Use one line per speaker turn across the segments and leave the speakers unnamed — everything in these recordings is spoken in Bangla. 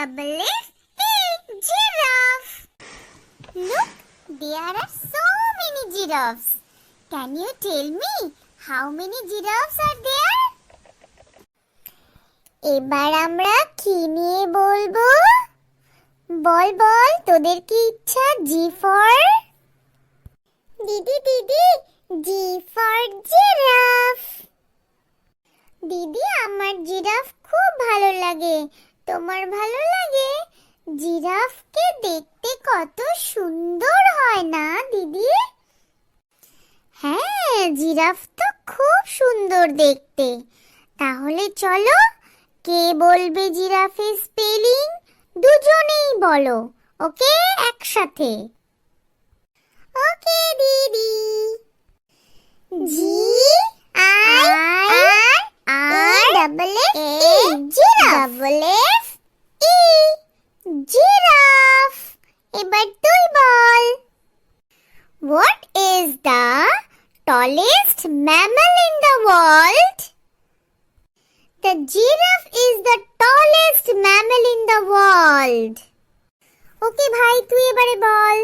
double F A, giraffe. Look, there are so many giraffes. Can you tell me how many giraffes are there? এবার আমরা কি নিয়ে বলবো? বল বল, তোদের কি ইচ্ছা? জি ফর দিদি জি ফর জিরাফ। দিদি, আমার জিরাফ খুব ভালো লাগে। তোমার ভালো লাগে? জিরাফকে দেখতে কত সুন্দর হয় না দিদি? হ্যাঁ, জিরাফ তো খুব সুন্দর দেখতে। তাহলে চলো, কে বলবে জিরাফের স্পেলিং? দুজনেই বলো, ওকে? একসাথে। ওকে দিদি। G I R double F E, giraffe. Double F E, giraffe. এবার তুই বল। What is the tallest mammal in the world? The giraffe is the tallest mammal in the world. Okay bhai, তুই এবারে বল।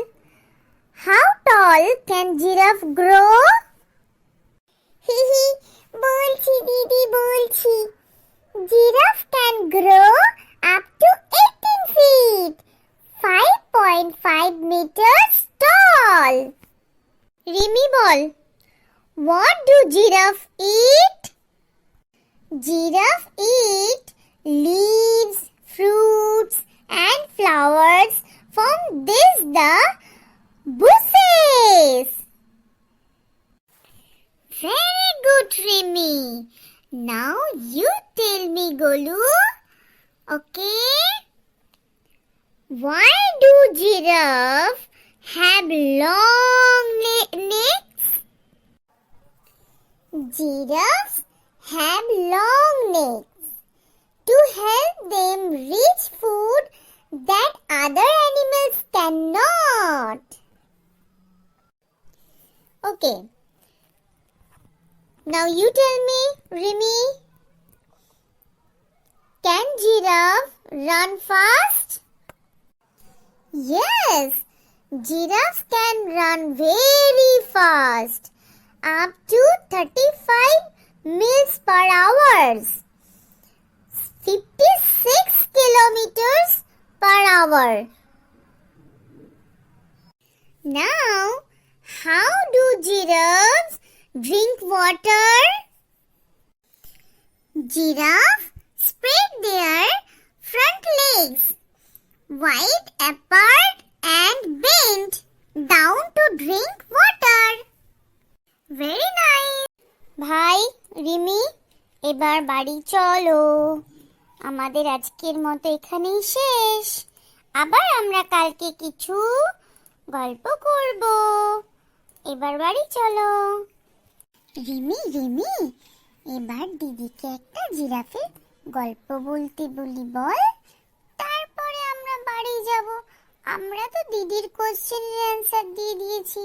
How tall can giraffe grow? বলছি দিদি, বলছি। Giraffe can grow up to 18 feet, 5.5 meters tall. Rimi ball. What do giraffe eat? Giraffe eat leaves, fruits and flowers from the bushes. Very good, Rimi. Now you tell me, Golu. Okay? Why do giraffe have long necks? Giraffes have long necks to help them reach food that other animals cannot. Okay. Now you tell me, Rimi. Can giraffe run fast? Yes, giraffes can run very fast, up to 35 miles per hour, 56 kilometers per hour. Now, how do giraffes drink water? Giraffe spread their front legs wide apart and bend down to drink water. Very nice. ভাই, রিমি, এবার বাড়ি চলো। আমাদের আজকের মতো এখানেই শেষ। আবার আমরা কালকে কিছু গল্প করব। এবার বাড়ি চলো। রিমি, এবার দিদিকে একটা জিরাফের গল্প বলতে বলি, বল। তারপরে আমরা বাড়ি যাব। আমরা তো দিদির কোশ্চেনের অ্যানসার দিয়ে দিয়েছি,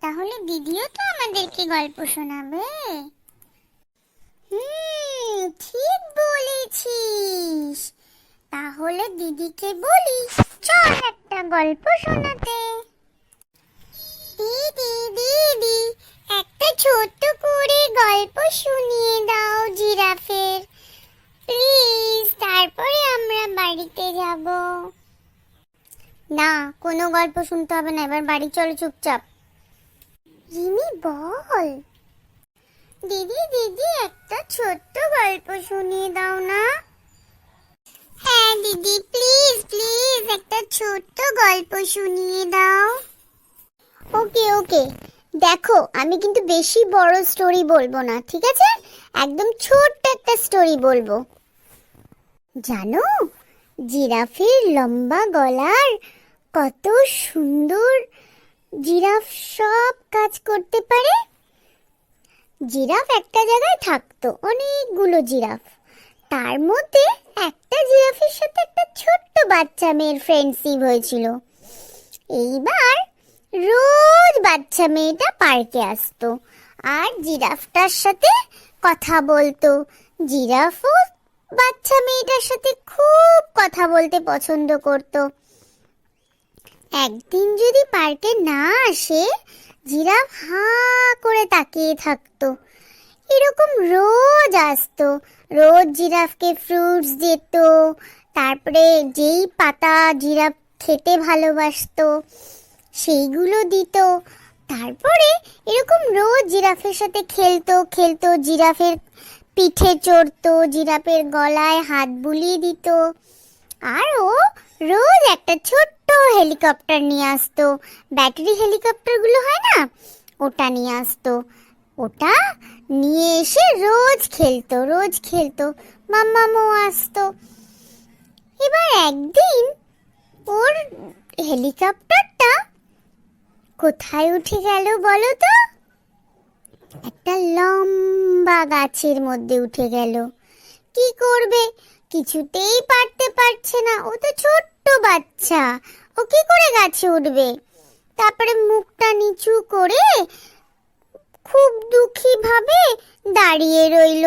তাহলে দিদিও তো আমাদেরকে গল্প শোনাবে। ঠিক বলেছিস। তাহলে দিদিকে বলি, চল একটা গল্প শোনাতে। দিদি, একটা ছোট্ট করে গল্প শুনিয়ে দাও জিরাফের, প্লিজ। তারপরে আমরা বাড়িতে যাব। না, কোনো গল্প শুনতে হবে না, এবার বাড়ি চলো চুপচাপ। রিমি বল। দিদি, একটা ছোট্ট গল্প শুনিয়ে দাও না। হ্যাঁ দিদি, প্লিজ একটা ছোট্ট গল্প শুনিয়ে দাও। ওকে, দেখো, আমি কিন্তু বেশি বড় স্টোরি বলবো না, ঠিক আছে? একদম ছোট্ট একটা স্টোরি বলবো। জানো, জিরাফের লম্বা গলার কত সুন্দর। জিরাফ সব কাজ করতে পারে। জিরাফ একটা জায়গায় থাকতো, অনেকগুলো জিরাফ। তার মধ্যে একটা জিরাফের সাথে একটা ছোট্ট বাচ্চা মেয়ের ফ্রেন্ডশিপ হয়েছিল। এইবার রোজ বাচ্চা মেয়েটা পার্কে আসতো আর জিরাফটার সাথে কথা বলতো। জিরাফও বাচ্চা মেয়েটার সাথে খুব কথা বলতে পছন্দ করত। একদিন যদি পার্কে না আসে, জিরাফ হাঁ করে তাকিয়ে থাকতো। এরকম রোজ আসতো, রোজ জিরাফকে ফ্রুটস দিত, তারপরে যেই পাতা জিরাফ খেতে ভালোবাসতো সেইগুলো দিত। তারপরে এরকম রোজ জিরাফের সাথে খেলতো খেলতো, জিরাফের পিঠে চড়তো, জিরাফের গলায় হাত বুলিয়ে দিত। আর ও রোজ একটা ছোট্ট হেলিকপ্টার নিয়ে আসতো, ব্যাটারি হেলিকপ্টারগুলো হয় না, ওটা নিয়ে আসতো। ওটা নিয়ে এসে রোজ খেলতো, মাম্মামও আসতো। এবার একদিন ওর হেলিকপ্টারটা কোথায় উঠে গেল বলো তো? একটা লম্বা গাছের মধ্যে উঠে গেল। কি করবে, কিছুতেই পারছে না, ও তো ছোট্ট বাচ্চা, ও কি করে গাছে উঠবে? তারপরে মুখটা নিচু করে খুব দুঃখী ভাবে দাঁড়িয়ে রইল।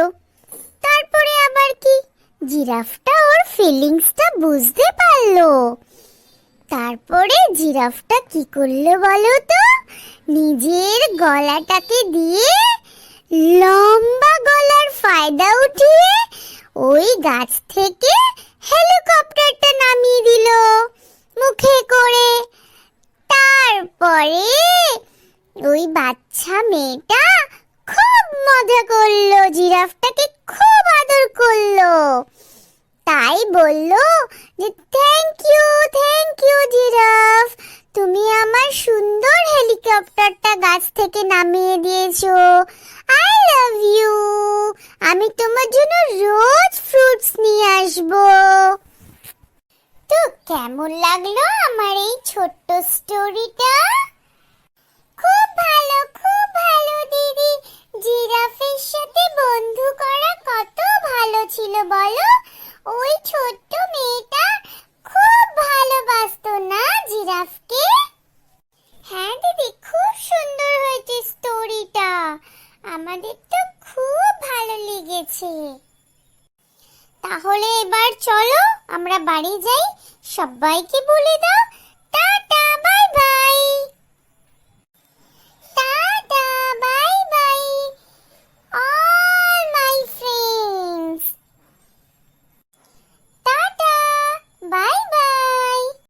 তারপরে আবার কি, জিরাফটা ওর ফিলিংসটা বুঝতে পারলো। তারপরে জিরাফটা কি করলো বলো তো? নিজের গলাটাকে দিয়ে লম্বা গলার ফায়দা উঠিয়ে ওই গাছ থেকে হেলিকপ্টারটা নামিয়ে দিল মুখে করে। তারপরে ওই বাচ্চা মেয়েটা খুব মজা করলো, জিরাফটাকে খুব আদর করলো। তাই বললো যে থ্যাংক ইউ জিরাফ, তুমি আমার সুন্দর হেলিকপ্টারটা গাছ থেকে নামিয়ে দিয়েছো। আই লাভ ইউ, আমি তোমার জন্য রোজ ফ্রুটস নিয়ে আসবো। তো কেমন লাগলো আমার এই ছোট্ট স্টোরিটা? খুব ভালো দিদি। জিরাফের সাথে বন্ধু করা কত ভালো ছিল বলো? ওই ছোট্ট মেয়েটা খুব ভালোবাসতো না জিরাফকে? হ্যাঁ দিদি, খুব সুন্দর হয়েছে স্টোরিটা, আমাদের তো খুব ভালো লেগেছে। তাহলে এবার চলো আমরা বাড়ি যাই, সবাইকে বলে দাও